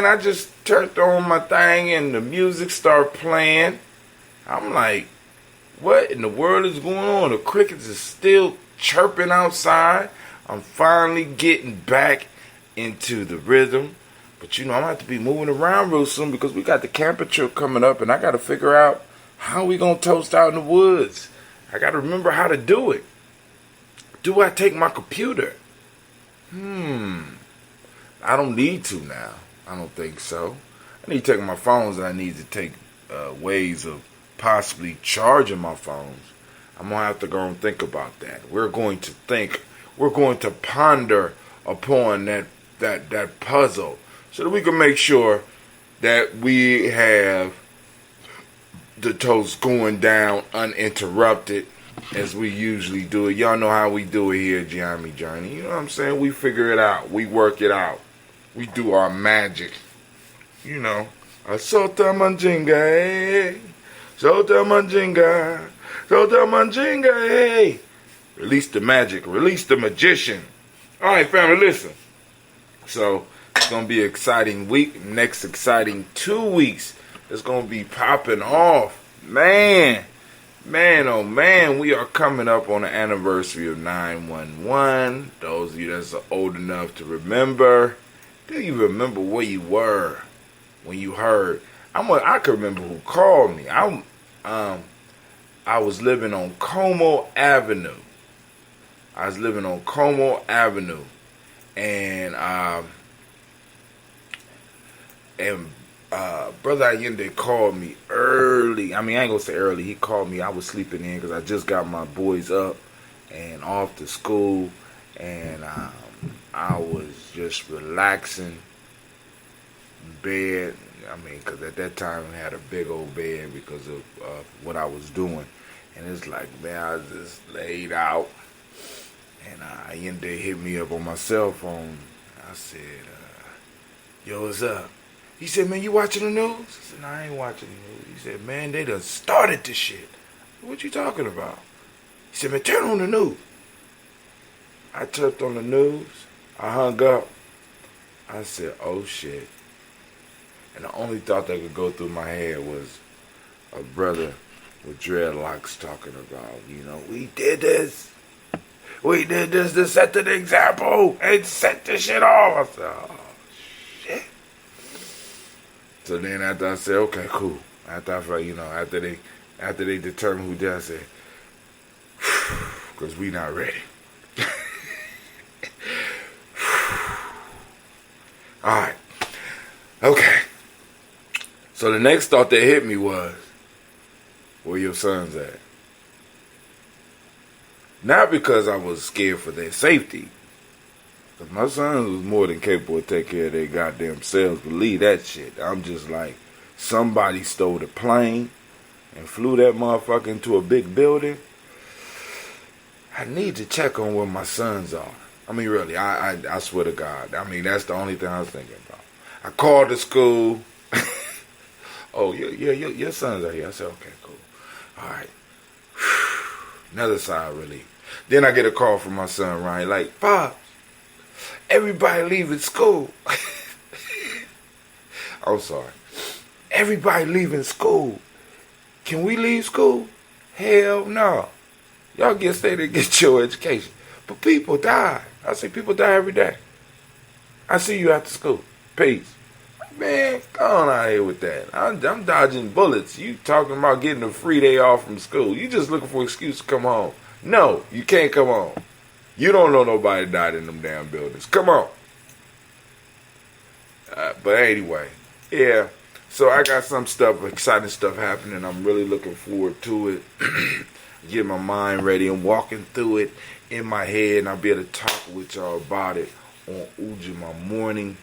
I just turned on my thing and the music started playing. I'm like, what in the world is going on? The crickets is still chirping outside. I'm finally getting back into the rhythm. But I'm going to have to be moving around real soon because we got the camper trip coming up and I got to figure out how we going to toast out in the woods. I got to remember how to do it. Do I take my computer? I don't need to now. I don't think so. I need to take my phones and I need to take ways of possibly charging my phones. I'm going to have to go and think about that. We're going to ponder upon that puzzle so that we can make sure that we have the toast going down uninterrupted as we usually do it. Y'all know how we do it here at Gye-Nyame Journey. You know what I'm saying? We figure it out. We work it out. We do our magic. Sota manjinga, sota manjinga, sota manjinga, hey. Release the magic. Release the magician. All right, family, listen. So, it's going to be an exciting week. Next exciting 2 weeks. It's going to be popping off. Man, oh man, we are coming up on the anniversary of 911. Those of you that's old enough to remember, do you remember where you were when you heard? I can remember who called me. I was living on Como Avenue. And Brother Allende called me early. I ain't gonna say early. He called me. I was sleeping in because I just got my boys up and off to school, and I was just relaxing in bed. Because at that time I had a big old bed because of what I was doing, and it's like, man, I was just laid out, and Allende hit me up on my cell phone. I said, "Yo, what's up?" He said, "Man, you watching the news?" I said, "No, I ain't watching the news." He said, "Man, they done started this shit." "What you talking about?" He said, "Man, turn on the news." I turned on the news. I hung up. I said, "Oh, shit." And the only thought that could go through my head was a brother with dreadlocks talking about, we did this. We did this to set an example and set this shit off. I said, oh, shit. So then after I said, okay, cool. After I felt, after they determined who did, I said, because we not ready. All right. Okay. So the next thought that hit me was, where your sons at? Not because I was scared for their safety. Because my sons was more than capable of taking care of their goddamn selves. Believe that shit. I'm just like, somebody stole the plane and flew that motherfucker into a big building. I need to check on where my sons are. Really, I swear to God. That's the only thing I was thinking about. I called the school. Oh, your sons are here. I said, okay, cool. All right. Another sigh of relief. Then I get a call from my son, Ryan, like, "Pop, everybody leaving school." I'm sorry. "Everybody leaving school. Can we leave school?" "Hell no. Y'all stay there and get your education." "But people die." I say, "People die every day. I see you after school. Peace." Man, go on out here with that. I'm dodging bullets. You talking about getting a free day off from school. You just looking for an excuse to come home. No, you can't come home. You don't know nobody died in them damn buildings. Come on. But anyway, yeah. So I got some exciting stuff happening. I'm really looking forward to it. Get my mind ready. I'm walking through it in my head, and I'll be able to talk with y'all about it on Umoja morning.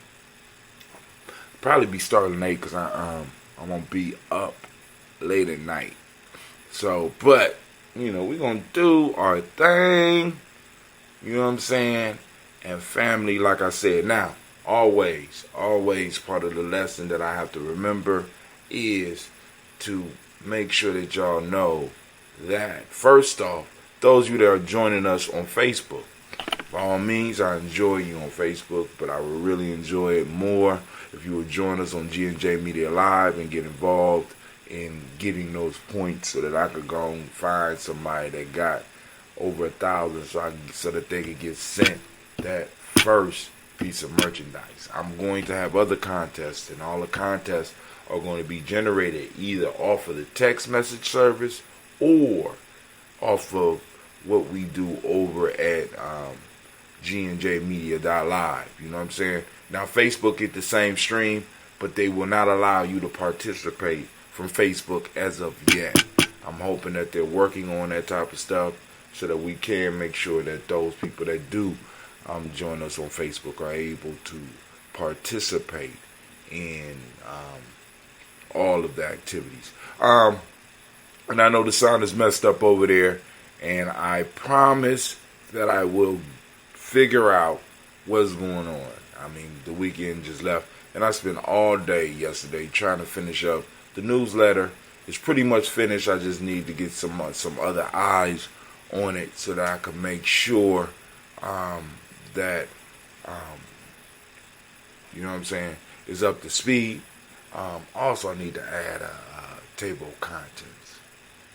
Probably be starting late because I'm gonna be up late at night. So, but we're gonna do our thing. You know what I'm saying? And family, like I said, now always part of the lesson that I have to remember is to make sure that y'all know that first off, those of you that are joining us on Facebook, By all means, I enjoy you on Facebook, but I would really enjoy it more if you would join us on G&J Media Live and get involved in getting those points so that I could go and find somebody that got over 1,000 so that they could get sent that first piece of merchandise. I'm going to have other contests, and all the contests are going to be generated either off of the text message service or off of what we do over at GNJmedia.live. You know what I'm saying? Now, Facebook get the same stream, but they will not allow you to participate from Facebook as of yet. I'm hoping that they're working on that type of stuff so that we can make sure that those people that do join us on Facebook are able to participate in all of the activities. And I know the sound is messed up over there, and I promise that I will figure out what's going on. I mean, the weekend just left, and I spent all day yesterday trying to finish up the newsletter. It's pretty much finished. I just need to get some other eyes on it so that I can make sure that you know what I'm saying, is up to speed. Also, I need to add a table of contents.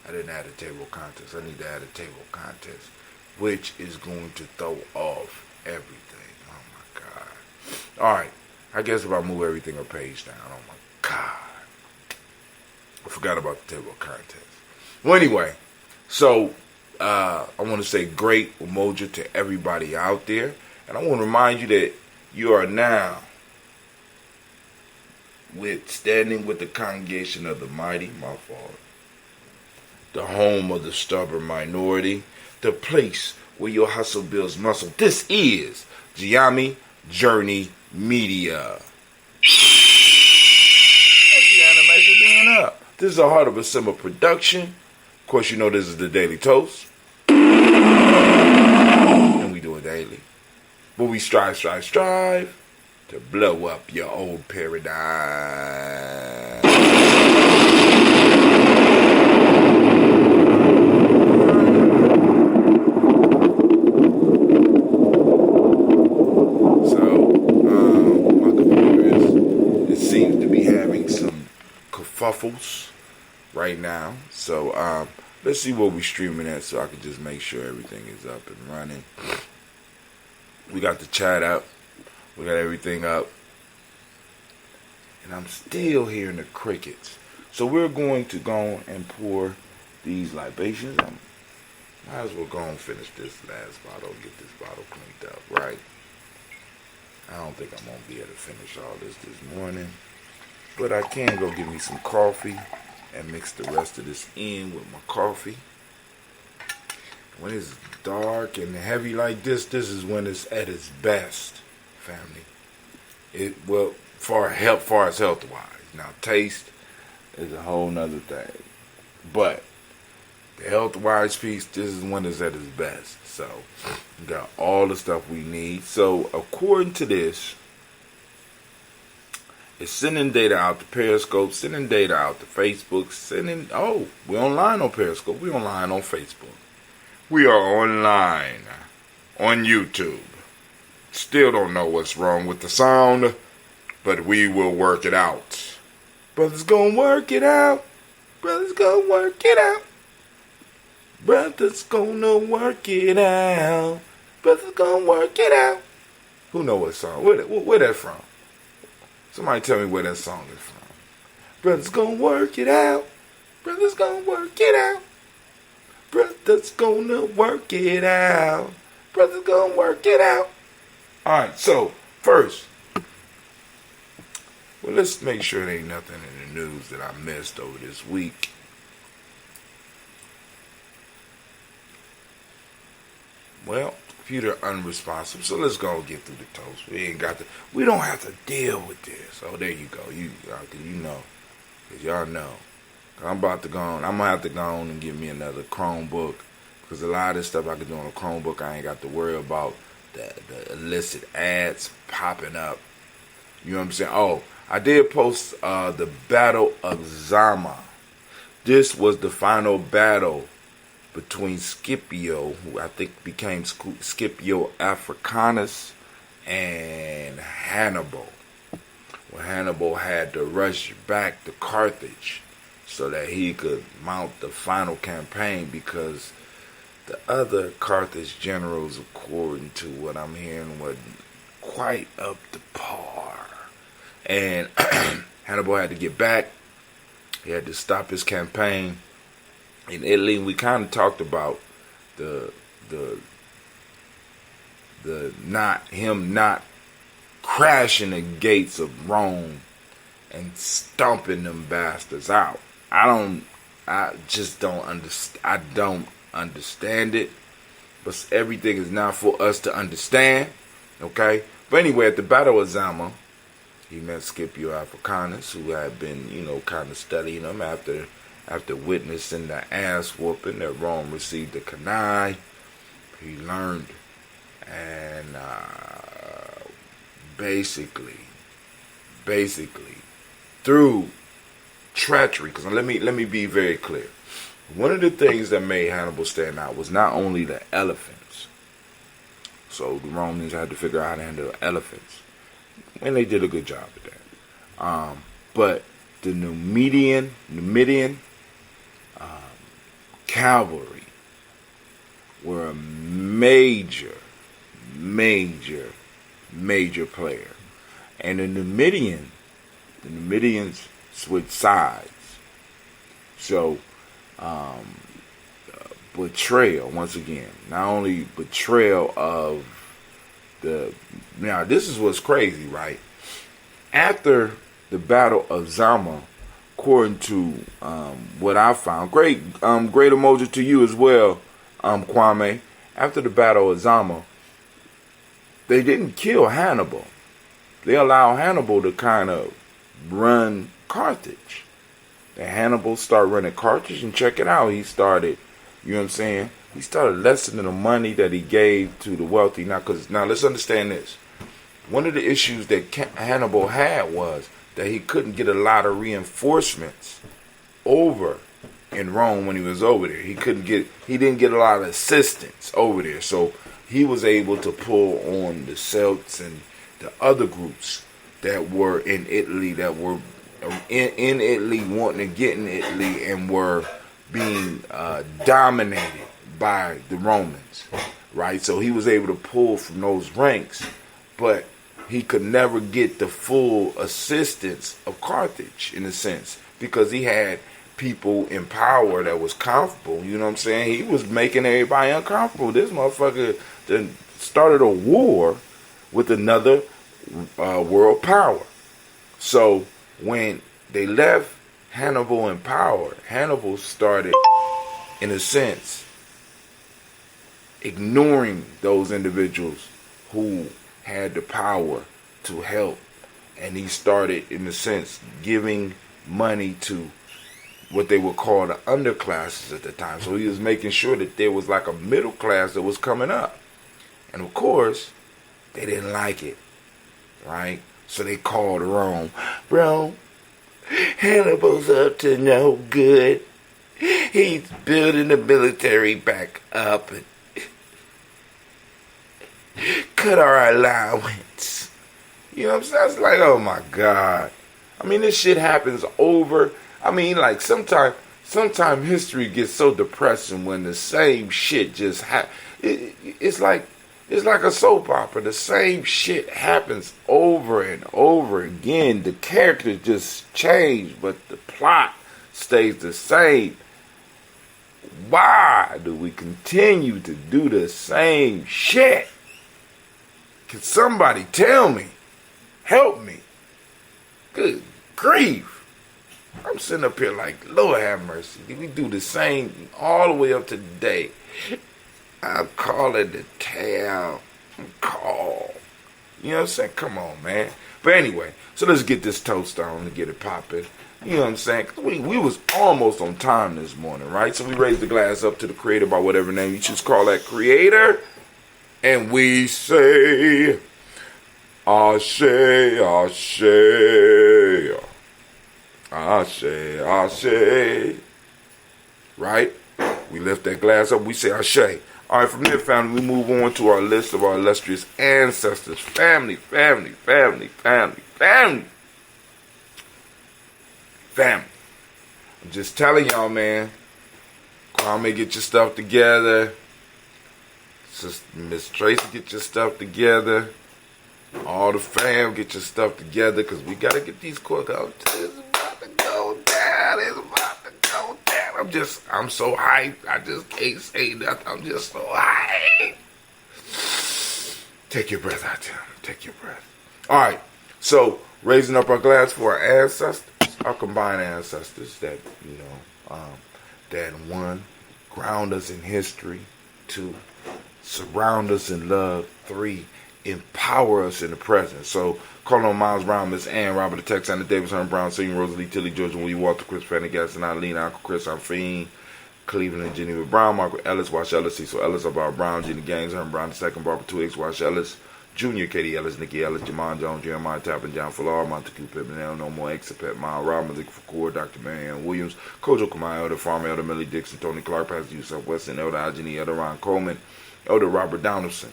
I didn't add a table of contents. I need to add a table of contents, which is going to throw off everything. Oh my God. All right. I guess if I move everything a page down, oh my God. I forgot about the table of contents. Well, anyway, so I want to say great Umoja to everybody out there. And I want to remind you that you are now standing with the congregation of the mighty, my fault, the home of the stubborn minority, the place where your hustle builds muscle. This is Gye-Nyame Journey Media. Thank you for being up. This is a Heart of a Simmer production. Of course, you know this is the Daily Toast. And we do it daily. But we strive to blow up your old paradigm. My computer it seems to be having some kerfuffles right now. So let's see what we're streaming at so I can just make sure everything is up and running. We got the chat up. We got everything up. And I'm still hearing the crickets. So we're going to go and pour these libations. Might as well go and finish this last bottle and get this bottle cleaned up, right? I don't think I'm going to be able to finish all this morning. But I can go get me some coffee and mix the rest of this in with my coffee. When it's dark and heavy like this is when it's at its best, family. Far as health-wise. Now, taste is a whole nother thing. But the health-wise piece, this is when it's at its best. So, we got all the stuff we need. So, according to this, it's sending data out to Periscope, sending data out to Facebook, we're online on Periscope, we're online on Facebook. We are online on YouTube. Still don't know what's wrong with the sound, but we will work it out. Brothers gonna work it out. Brothers gonna work it out. Brothers gonna work it out. Brothers gonna work it out. Who know what song? Where that from? Somebody tell me where that song is from. Brothers gonna work it out. Brothers gonna work it out. Brothers gonna work it out. Brothers gonna work it out. Alright, so first, let's make sure there ain't nothing in the news that I missed over this week. Well, computer unresponsive, so let's go and get through the toast. We don't have to deal with this. Oh, there you go. Cause y'all know. I'm gonna have to go on and get me another Chromebook, because a lot of this stuff I can do on a Chromebook, I ain't got to worry about the illicit ads popping up. You know what I'm saying? Oh, I did post the Battle of Zama. This was the final battle between Scipio, who I think became Scipio Africanus, and Hannibal. Well, Hannibal had to rush back to Carthage so that he could mount the final campaign, because the other Carthage generals, according to what I'm hearing, were quite up to par. And Hannibal had to get back. He had to stop his campaign in Italy. We kind of talked about the not crashing the gates of Rome and stomping them bastards out. I just don't understand. I don't understand it, but everything is not for us to understand. Okay, but anyway, at the Battle of Zama, he met Scipio Africanus, who had been, kind of studying him after witnessing the ass whooping that Rome received at Cannae. He learned, and basically through treachery. Because let me be very clear. One of the things that made Hannibal stand out was not only the elephants. So the Romans had to figure out how to handle elephants, and they did a good job at that. But the Numidian cavalry were a major player, and the Numidians switched sides. So betrayal, once again, not only betrayal of now this is what's crazy, right? After the Battle of Zama, according to what I found, great Umoja to you as well, Kwame. After the Battle of Zama, they didn't kill Hannibal. They allowed Hannibal to kind of run Carthage. And Hannibal started running Carthage, and check it out. He started, you know what I'm saying? He started lessening the money that he gave to the wealthy. Now let's understand this. One of the issues that Hannibal had was that he couldn't get a lot of reinforcements over in Rome when he was over there. He didn't get a lot of assistance over there. So he was able to pull on the Celts and the other groups that were in Italy, that were in Italy, wanting to get in Italy, and were being dominated by the Romans, right? So he was able to pull from those ranks, but he could never get the full assistance of Carthage, in a sense, because he had people in power that was comfortable. You know what I'm saying? He was making everybody uncomfortable. This motherfucker then started a war with another world power. So when they left Hannibal in power, Hannibal started, in a sense, ignoring those individuals who had the power to help. And he started, in a sense, giving money to what they would call the underclasses at the time. So he was making sure that there was like a middle class that was coming up. And of course, they didn't like it, right? So they called Rome. Bro, Hannibal's up to no good. He's building the military back up and cut our allowance. You know what I'm saying? It's like, oh my God. I mean, this shit happens over. I mean, like, sometimes history gets so depressing when the same shit just happens. It's like a soap opera. The same shit happens over and over again. The characters just change, but the plot stays the same. Why do we continue to do the same shit? Can somebody tell me? Help me. Good grief. I'm sitting up here like, Lord have mercy. We do the same all the way up to today. I'm calling the tale. Call. You know what I'm saying? Come on, man. But anyway, so let's get this toast on and get it popping. You know what I'm saying? We was almost on time this morning, right? So we raised the glass up to the creator by whatever name you choose to call that creator. And we say, Ashe, Ashe, Ashe, Ashe. Right? We lift that glass up. We say Ashe. All right, from there, family, we move on to our list of our illustrious ancestors. Family. I'm just telling y'all, man. Kwame, get your stuff together. Miss Tracy, get your stuff together. All the fam, get your stuff together, because we got to get these cookouts. It's about to go down. I'm so hyped. I just can't say nothing. I'm just so hyped. Take your breath out, Tim. Take your breath. All right. So, raising up our glass for our ancestors, our combined ancestors that, that one, ground us in history. Two, surround us in love. Three, empower us in the present. So, calling on Miles Brown, Miss Ann, Robert the Texander, Davis, Herman Brown, Senior, Rosalie, Tilly, George, William Walter, Chris Pendergast, and Eileen, Uncle Chris, I'm Fiend, Cleveland, and Geneva Brown, Michael Ellis, Wash Ellis, Cecil Ellis, About Brown, Jenny Gaines, Herman Brown II, Barbara 2X, Wash Ellis, Jr., Katie Ellis, Nikki Ellis, Jamon Jones, Jeremiah Tappan, John Fuller, Montague Pittman, No More, Exapet, Mile, Rob, Malik Fakur, Dr. Marianne Williams, Kojo Kamai, Elder Farmer, Elder Millie Dixon, Tony Clark, Pastor Yusuf Weston, Elder Ageni, Elder Ron Coleman, Elder Robert Donaldson,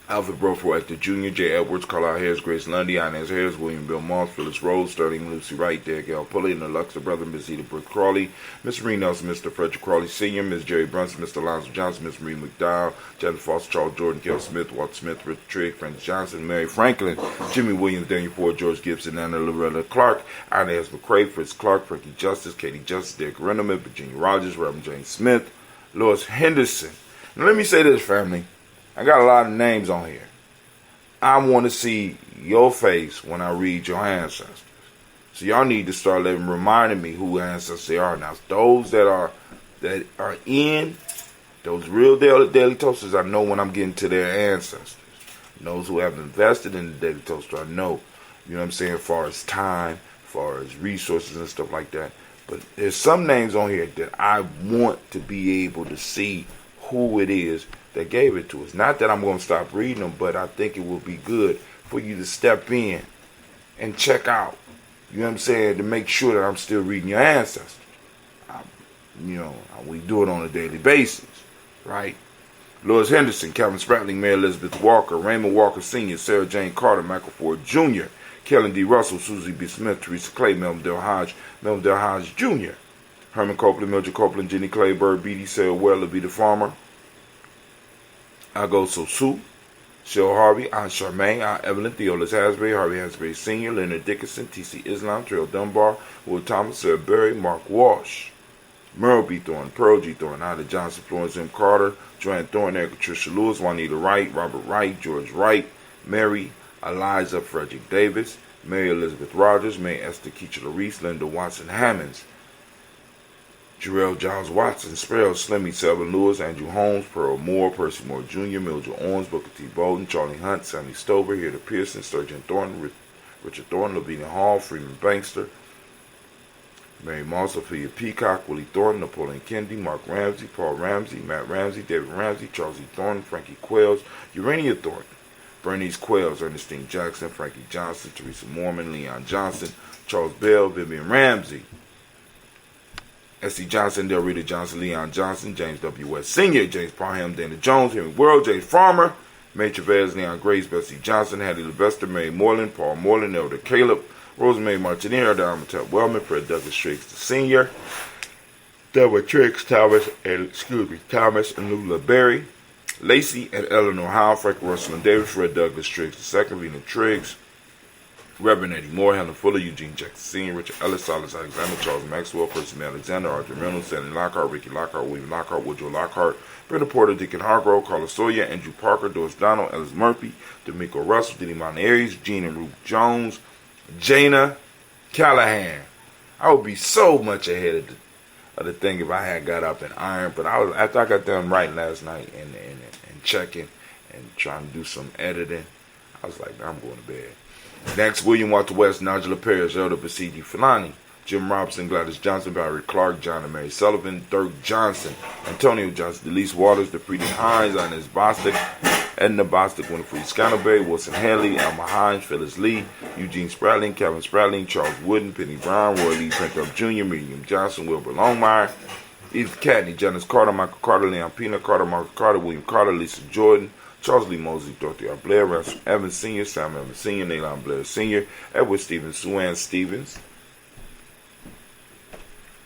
Alfred Broford, Hector Jr., J. Edwards, Carlisle Harris, Grace Lundy, Inez Harris, William Bill Moss, Phyllis Rose, Sterling Lucy Wright, Derek L. Pulley, and the Luxor brother, Miss Eda Brooke Crawley, Miss Marie Nelson, Mr. Frederick Crawley Sr., Miss Jerry Brunson, Mr. Alonzo Johnson, Miss Marie McDowell, Jennifer Foster, Charles Jordan, Kel Smith, Walter Smith, Richard Trigg, Francis Johnson, Mary Franklin, Jimmy Williams, Daniel Ford, George Gibson, Anna Loretta Clark, Inez McCrae, Fritz Clark, Frankie Justice, Katie Justice, Derek Renneman, Virginia Rogers, Reverend James Smith, Lois Henderson. Now let me say this, family. I got a lot of names on here. I want to see your face when I read your ancestors. So y'all need to start reminding me who ancestors they are. Now, those that are in those real daily toasters, I know when I'm getting to their ancestors. And those who have invested in the daily toaster, I know. You know what I'm saying? As far as time, as far as resources and stuff like that. But there's some names on here that I want to be able to see who it is that gave it to us. Not that I'm going to stop reading them, but I think it will be good for you to step in and check out. You know what I'm saying? To make sure that I'm still reading your ancestors. We do it on a daily basis, right? Lois Henderson, Calvin Spratling, Mary Elizabeth Walker, Raymond Walker Sr., Sarah Jane Carter, Michael Ford Jr., Kellen D. Russell, Susie B. Smith, Teresa Clay, Melvin Del Hodge Jr., Herman Copeland, Mildred Copeland, Jenny Clay, Bird Beatty, Sarah Weller, B. the Farmer, Ago Sosu, Cheryl Harvey, Aunt Charmaine, Aunt Evelyn, Theolis Hasbury, Harvey Hasbury Sr., Leonard Dickinson, T.C. Islam, Trail Dunbar, Will Thomas, Sarah Berry, Mark Walsh, Merle B. Thorne, Pearl G. Thorne, Ida Johnson, Florence M. Carter, Joanne Thorne, Erica Tricia Lewis, Juanita Wright, Robert Wright, George Wright, Mary Eliza Frederick Davis, Mary Elizabeth Rogers, May Esther Keachler Reese, Linda Watson Hammonds, Jarrell Giles Watson, Sparrow, Slimmy, Selvin Lewis, Andrew Holmes, Pearl Moore, Percy Moore Jr., Mildred Owens, Booker T. Bolden, Charlie Hunt, Sammy Stover, Hilda Pearson, Sturgeon Thornton, Richard Thornton, Lavinia Hall, Freeman Bankster, Mary Moss, Sophia Peacock, Willie Thornton, Napoleon Kennedy, Mark Ramsey, Paul Ramsey, Matt Ramsey, David Ramsey, Charles E. Thornton, Frankie Quells, Urania Thornton, Bernice Quells, Ernestine Jackson, Frankie Johnson, Teresa Mormon, Leon Johnson, Charles Bell, Vivian Ramsey, S.C. Johnson, Del Rita Johnson, Leon Johnson, James W. West Sr., James Parham, Dana Jones, Henry World, James Farmer, May Chavez, Leon Grace, Bessie Johnson, Hattie Levester, Mary Moreland, Paul Moreland, Elder Caleb, Rosemary Martinier, Elder Amateur Wellman, Fred Douglas Triggs Sr., Delbert Triggs, Thomas and Lula Berry, Lacey and Eleanor Howe, Frank Russell and Davis, Fred Douglas Triggs II, Vina Triggs, Reverend Eddie Moore, Helen Fuller, Eugene Jackson Sr., Richard Ellis, Silas Alexander, Charles Maxwell, Percy Alexander, Arthur Reynolds, Stanley Lockhart, Ricky Lockhart, William Lockhart, Woodrow Lockhart, Brenda Porter, Deacon Hargrove, Carlos Sawyer, Andrew Parker, Doris Donald, Ellis Murphy, D'Amico Russell, Diddy Montearies, Gene and Ruth Jones, Jana Callahan. I would be so much ahead of the thing if I had got up and ironed, but after I got done writing last night and checking and trying to do some editing, I was like, I'm going to bed. Next, William Walter West, Nigel Parrish, Elder Basidi Fulani, Jim Robinson, Gladys Johnson, Barry Clark, John and Mary Sullivan, Dirk Johnson, Antonio Johnson, Delise Waters, DeFrieden Hines, Inez Bostic, Edna Bostic, Winifred Scannabay, Wilson Haley, Elma Hines, Phyllis Lee, Eugene Spratling, Kevin Spratling, Charles Wooden, Penny Brown, Roy Lee Pinkup Jr., Miriam Johnson, Wilbur Longmire, Edith Catney, Janice Carter, Michael Carter, Leon Pina Carter, Marcus Carter, William Carter, Lisa Jordan, Charles Lee Mosley, Dorothy R. Blair, Russell Evans Sr., Sam Evans Sr., Nalon Blair Sr., Edward Stevens, Sue Ann Stevens,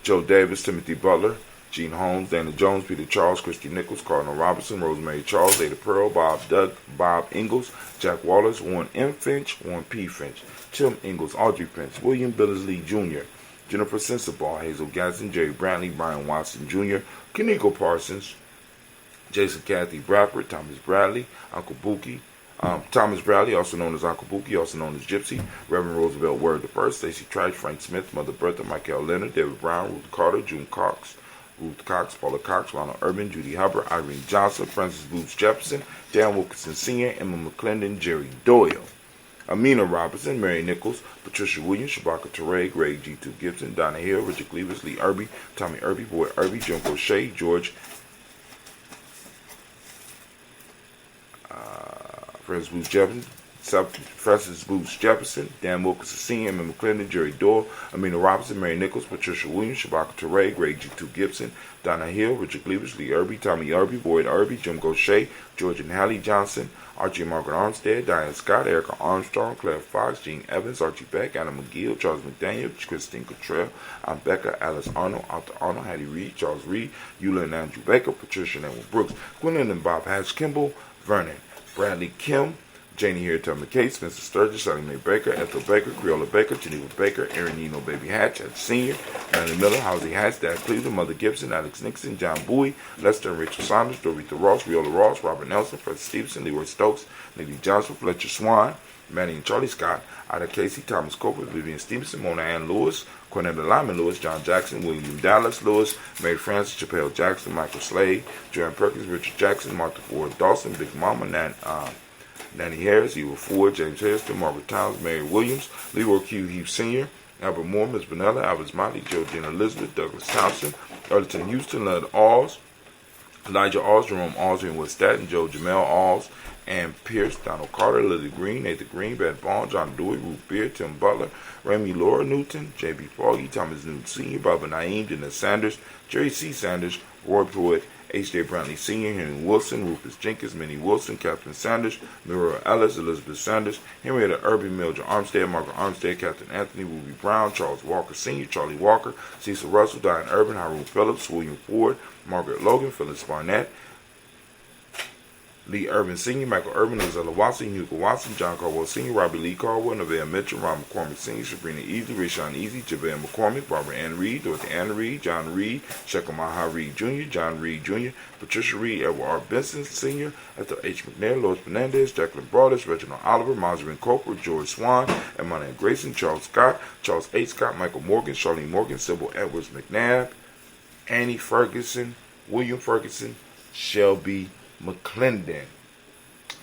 Joe Davis, Timothy Butler, Gene Holmes, Dana Jones, Peter Charles, Christy Nichols, Cardinal Robinson, Rosemary Charles, Ada Pearl, Bob Ingalls, Jack Wallace, Warren M. Finch, Warren P. Finch, Tim Ingalls, Audrey Pence, William Billingsley Jr., Jennifer Sensabaugh, Hazel Gadsden, Jerry Brantley, Brian Watson Jr., Kaneko Parsons, Jason Kathy Bradford, Thomas Bradley, Uncle Buki, Thomas Bradley, also known as Uncle Buki, also known as Gypsy, Reverend Roosevelt Word I, Stacey Trice, Frank Smith, Mother Bertha, Michael Leonard, David Brown, Ruth Carter, June Cox, Ruth Cox, Paula Cox, Ronald Urban, Judy Hubbard, Irene Johnson, Francis Booth Jefferson, Dan Wilkinson Sr., Emma McClendon, Jerry Doyle, Amina Robinson, Mary Nichols, Patricia Williams, Shabaka Teray, Greg G2 Gibson, Donna Hill, Richard Cleavis, Lee Irby, Tommy Irby, Boyd Irby, Jim Crochet, George Francis Booth Jefferson, Dan Wilkinson Sr., Emma McClendon, Jerry Doyle, Amina Robinson, Mary Nichols, Patricia Williams, Shabaka Teray, Greg G2 Gibson, Donna Hill, Richard Cleavis, Lee Irby, Tommy Irby, Boyd Irby, Jim Gaucher, George and Hallie Johnson, Archie and Margaret Armstead, Diane Scott, Erica Armstrong, Claire Fox, Gene Evans, Archie Beck, Anna McGill, Charles McDaniel, Christine Cottrell, Becca, Alice Arnold, Arthur Arnold, Hattie Reed, Charles Reed, Eula and Andrew Baker, Patricia and Edward Brooks, Gwendolyn and Bob Hatch Kimball, Vernon, Bradley Kim, Janie Harriet McKay, Spencer Sturgis, Sally Mae Baker, Ethel Baker, Creola Baker, Geneva Baker, Erin Nino Baby Hatch, Sr., Marilyn Miller, Housie Hatch, Dad Cleveland, Mother Gibson, Alex Nixon, John Bowie, Lester and Rachel Saunders, Dorita Ross, Viola Ross, Robert Nelson, Fred Stevenson, Leroy Stokes, Nadine Johnson, Fletcher Swan, Manny and Charlie Scott, Ida Casey, Thomas Copeland, Vivian Stevenson, Mona Ann Lewis, Cornetta Lyman Lewis, John Jackson, William Dallas Lewis, Mary Frances, Chappelle Jackson, Michael Slade, Joanne Perkins, Richard Jackson, Martha Ford Dawson, Big Mama, Nanny Harris, Eva Ford, James Hairston, Margaret Towns, Mary Williams, Leroy Q. Heath Sr., Albert Moore, Miss Vanilla, Albert Motley, Geraldine Elizabeth, Douglas Thompson, Ellerton Houston, Leonard Alls, Elijah Alls, Jerome Alls, and West Staten, Joe Jamel Alls, Ann Pierce, Donald Carter, Lily Green, Nathan Green, Beth Bond, John Dewey, Ruth Beard, Tim Butler, Remy Laura Newton, J.B. Foggy, Thomas Newton Sr., Barbara Naeem, Dennis Sanders, Jerry C. Sanders, Roy Pruitt, H.J. Brantley Sr., Henry Wilson, Rufus Jenkins, Minnie Wilson, Catherine Sanders, Mira Ellis, Elizabeth Sanders, Henrietta Irby, Mildred Armstead, Margaret Armstead, Captain Anthony, Ruby Brown, Charles Walker Sr., Charlie Walker, Cecil Russell, Diane Urban, Haroon Phillips, William Ford, Margaret Logan, Phyllis Barnett, Lee Urban Sr., Michael Urban, Lizella Watson, Hugo Watson, John Caldwell Sr., Robbie Lee Caldwell, Nevaeh Mitchell, Ron McCormick Sr., Sabrina Easley, Rayshawn Easy, Javale McCormick, Barbara Ann Reed, Dorothy Ann Reed, John Reed, Shekel Maha Reed Jr., John Reed Jr., Patricia Reed, Edward R. Benson Sr., Ethel H. McNair, Lois Menendez, Jacqueline Broadus, Reginald Oliver, Marjorie Coker, George Swan, Emmanuel Grayson, Charles Scott, Charles H. Scott, Michael Morgan, Charlene Morgan, Sybil Edwards McNabb, Annie Ferguson, William Ferguson, Shelby McClendon.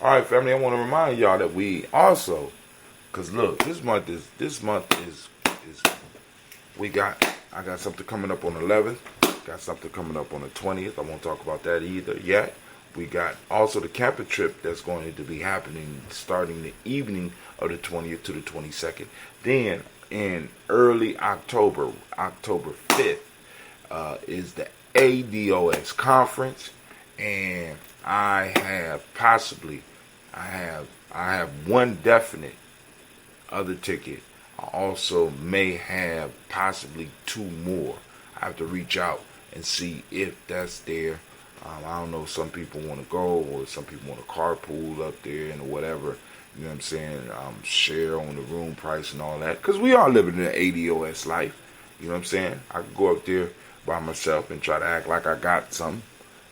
All right, family, I want to remind y'all that we also, because look, this month is I got something coming up on the 11th, got something coming up on the 20th. I won't talk about that either yet. We got also the camping trip that's going to be happening starting the evening of the 20th to the 22nd. Then in early October, October 5th, is the ADOS conference, and I have one definite other ticket. I also may have possibly two more. I have to reach out and see if that's there. I don't know, some people want to go, or some people want to carpool up there and whatever. You know what I'm saying? Share on the room price and all that. Because we are living in an ADOS life. You know what I'm saying? I could go up there by myself and try to act like I got something.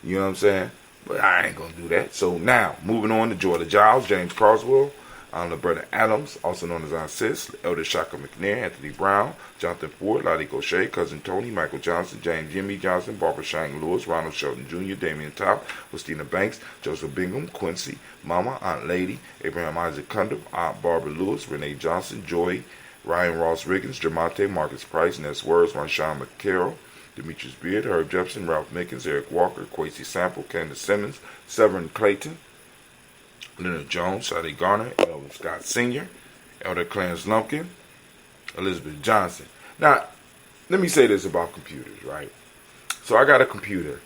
You know what I'm saying? But I ain't going to do that. So now, moving on to Jordan Giles, James Carswell, Roberta Adams, also known as Aunt Sis, Elder Shaka McNair, Anthony Brown, Jonathan Ford, Lottie Gaucher, Cousin Tony, Michael Johnson, James Jimmy Johnson, Barbara Shank Lewis, Ronald Shelton Jr., Damian Top, Christina Banks, Joseph Bingham, Quincy, Mama, Aunt Lady, Abraham Isaac Cundum, Aunt Barbara Lewis, Renee Johnson, Joy, Ryan Ross Riggins, Jamonte, Marcus Price, Ness Words, Marshawn McCarroll, Demetrius Beard, Herb Jepson, Ralph Mickens, Eric Walker, Quasi Sample, Candace Simmons, Severin Clayton, Leonard Jones, Sally Garner, Elvin Scott Sr., Elder Clarence Lumpkin, Elizabeth Johnson. Now, let me say this about computers, right? So I got a computer,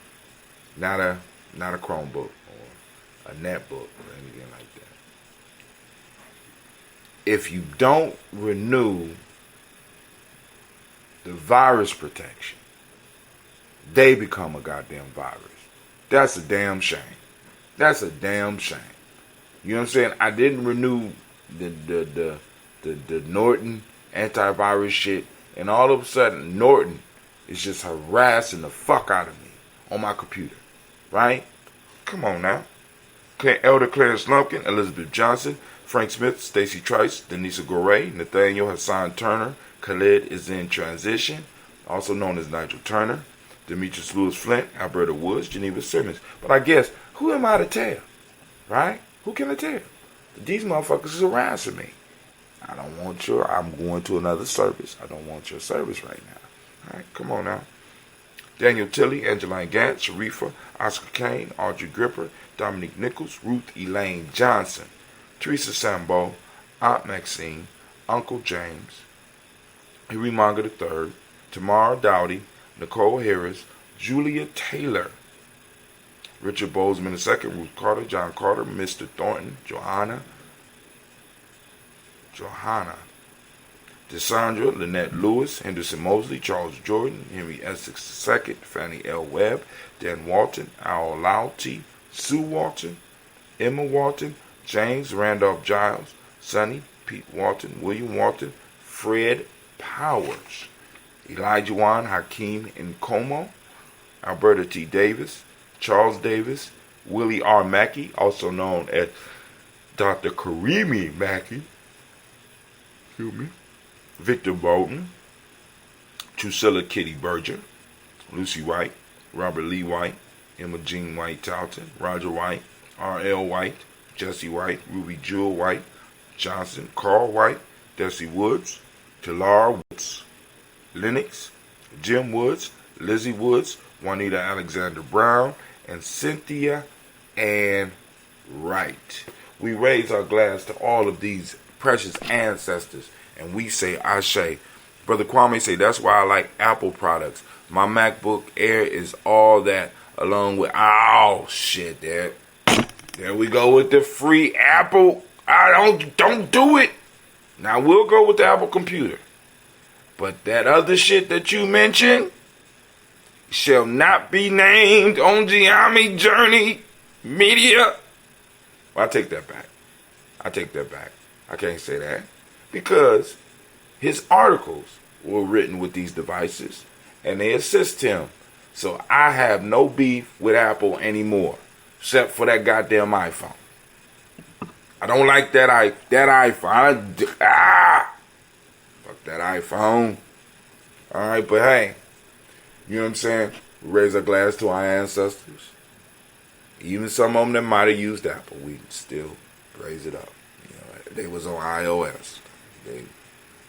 not a Chromebook or a netbook or anything like that. If you don't renew the virus protection, they become a goddamn virus. That's a damn shame. That's a damn shame. You know what I'm saying? I didn't renew the Norton antivirus shit, and all of a sudden Norton is just harassing the fuck out of me on my computer. Right? Come on now. Elder Clarence Lumpkin, Elizabeth Johnson, Frank Smith, Stacey Trice, Denisa Goray, Nathaniel Hassan Turner, Khalid is in transition, also known as Nigel Turner, Demetrius Lewis Flint, Alberta Woods, Geneva Simmons. But I guess, who am I to tell? Right? Who can I tell? These motherfuckers is harassing me. I don't want I'm going to another service. I don't want your service right now. Alright, come on now. Daniel Tilley, Angeline Gant, Sharifa, Oscar Kane, Audrey Gripper, Dominique Nichols, Ruth Elaine Johnson, Teresa Sambo, Aunt Maxine, Uncle James, Henry Manga III, Tamara Dowdy, Nicole Harris, Julia Taylor, Richard Bozeman II, Ruth Carter, John Carter, Mr. Thornton, Johanna, Desandra, Lynette Lewis, Henderson Mosley, Charles Jordan, Henry Essex II, Fannie L. Webb, Dan Walton, Al Louty, Sue Walton, Emma Walton, James Randolph Giles, Sonny, Pete Walton, William Walton, Fred Powers, Elijah Juan Hakeem Nkomo, Alberta T. Davis, Charles Davis, Willie R. Mackey, also known as Dr. Karimi Mackey, Victor Bolton, Drusilla Kitty Berger, Lucy White, Robert Lee White, Emma Jean White Talton, Roger White, R.L. White, Jesse White, Ruby Jewel White, Johnson, Carl White, Desi Woods, Talar Woods, Lennox, Jim Woods, Lizzie Woods, Juanita Alexander Brown, and Cynthia Ann Wright. We raise our glass to all of these precious ancestors, and we say Ashe. Brother Kwame say, that's why I like Apple products. My MacBook Air is all that, along with, oh shit, there we go with the free Apple. Don't do it. Now we'll go with the Apple computer, but that other shit that you mentioned shall not be named on Gye-Nyame Journey Media. Well, I take that back. I can't say that, because his articles were written with these devices and they assist him. So I have no beef with Apple anymore, except for that goddamn iPhone. I don't like that iPhone. Fuck that iPhone. Alright, but hey, you know what I'm saying? We raise our glass to our ancestors. Even some of them that might have used Apple, we still raise it up. You know, they was on iOS.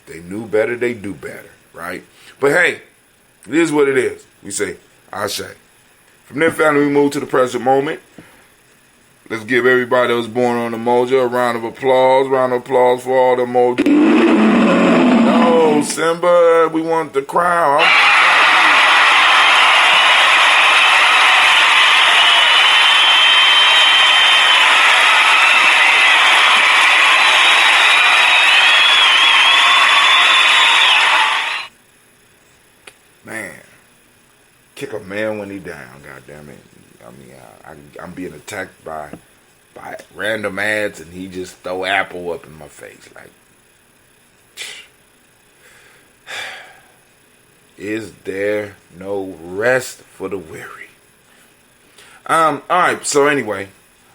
They knew better, they do better, right? But hey, it is what it is. We say, Ashe. From there, family, we move to the present moment. Let's give everybody that was born on Umoja a round of applause. Round of applause for all the Umoja. No, Simba, we want the crown. Man, kick a man when he down, goddamn it. I mean, I'm being attacked by random ads, and he just throw Apple up in my face. Like, is there no rest for the weary? All right. So anyway,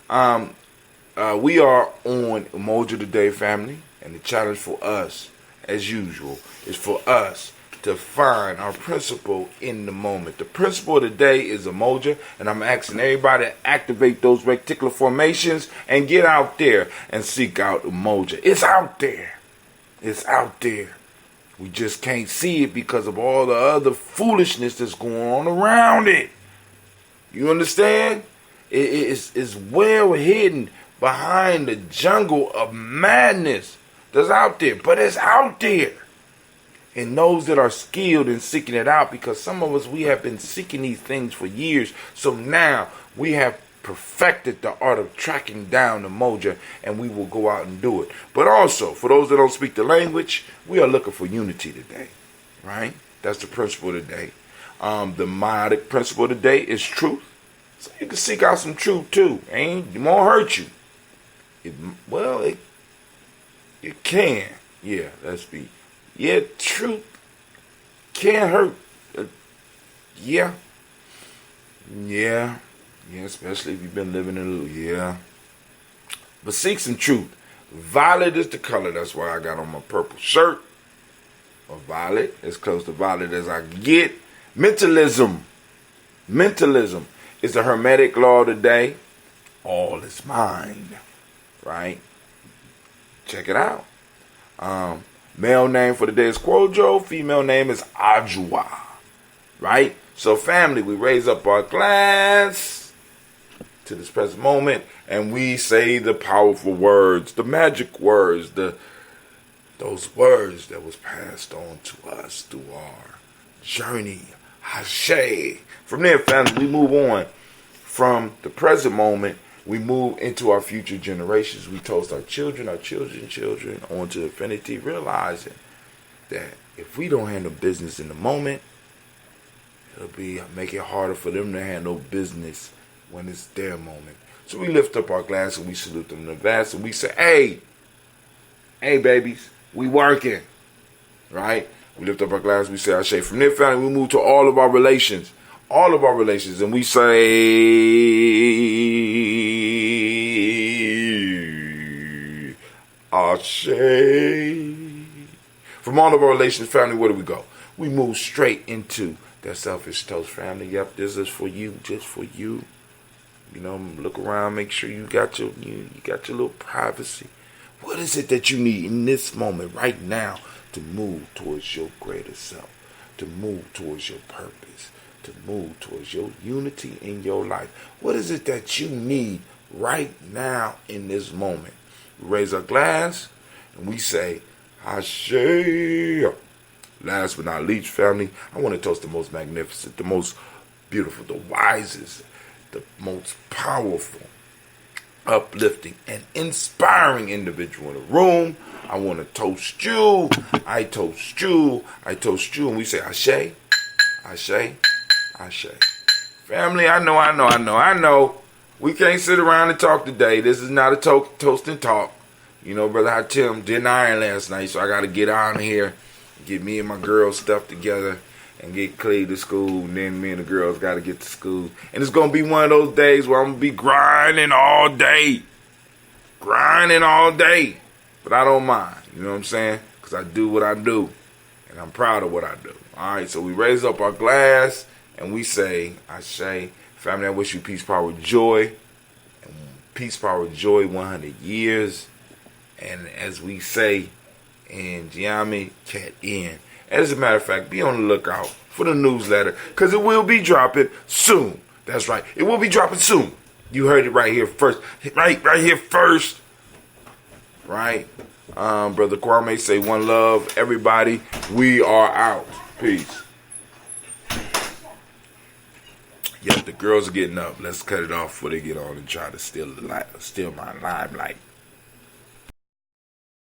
we are on Umoja Today, family, and the challenge for us, as usual, is for us to find our principle in the moment. The principle of the day is Umoja, and I'm asking everybody to activate those reticular formations and get out there and seek out Umoja. It's out there. It's out there. We just can't see it because of all the other foolishness that's going on around it. You understand? It's well hidden, behind the jungle of madness that's out there. But it's out there. And those that are skilled in seeking it out, because some of us, we have been seeking these things for years. So now we have perfected the art of tracking down the Umoja, and we will go out and do it. But also, for those that don't speak the language, we are looking for unity today, right? That's the principle today. The meiotic principle today is truth. So you can seek out some truth too. It won't hurt you. It can. Yeah, let's be. Yeah, truth can hurt. Yeah, especially if you've been living in a yeah. But seek some truth. Violet is the color. That's why I got on my purple shirt. Or violet, as close to violet as I get. Mentalism is the hermetic law today. All is mind, right? Check it out. Male name for the day is Quojo. Female name is Ajua, right? So family, we raise up our glass to this present moment, and we say the powerful words, the magic words, those words that was passed on to us through our journey. Ashe. From there, family, we move on. From the present moment, we move into our future generations. We toast our children, children, on to infinity, realizing that if we don't handle business in the moment, it'll make it harder for them to handle business when it's their moment. So we lift up our glass and we salute them in advance, and we say, hey babies, we working, right? We lift up our glass, we say Ashe. From there, family, we move to all of our relations, and we say Ashe. From all of our relations, family, where do we go? We move straight into that selfish toast, family. Yep, this is for you, just for you. You know, look around, make sure you got your little privacy. What is it that you need in this moment, right now, to move towards your greater self, to move towards your purpose, to move towards your unity in your life? What is it that you need right now in this moment? We raise our glass and we say, Ashe. Last but not least, family, I want to toast the most magnificent, the most beautiful, the wisest, the most powerful, uplifting, and inspiring individual in the room. I want to toast you. I toast you. And we say Ashe, Ashe, Ashe. Family, I know. We can't sit around and talk today. This is not a toast and talk. You know, Brother Hatim didn't iron last night, so I got to get on here, get me and my girls stuff together, and get Clay to school, and then me and the girls got to get to school. And it's going to be one of those days where I'm going to be grinding all day. But I don't mind, you know what I'm saying? Because I do what I do, and I'm proud of what I do. All right, so we raise up our glass, and we say, Ashe. Family, I wish you peace, power, joy. And peace, power, joy, 100 years. And as we say in Gye-Nyame, cat in. As a matter of fact, be on the lookout for the newsletter, because it will be dropping soon. That's right. It will be dropping soon. You heard it right here first. Right here first. Right? Brother Kwame say one love. Everybody, we are out. Peace. Yep, the girls are getting up. Let's cut it off before they get on and try to steal my limelight.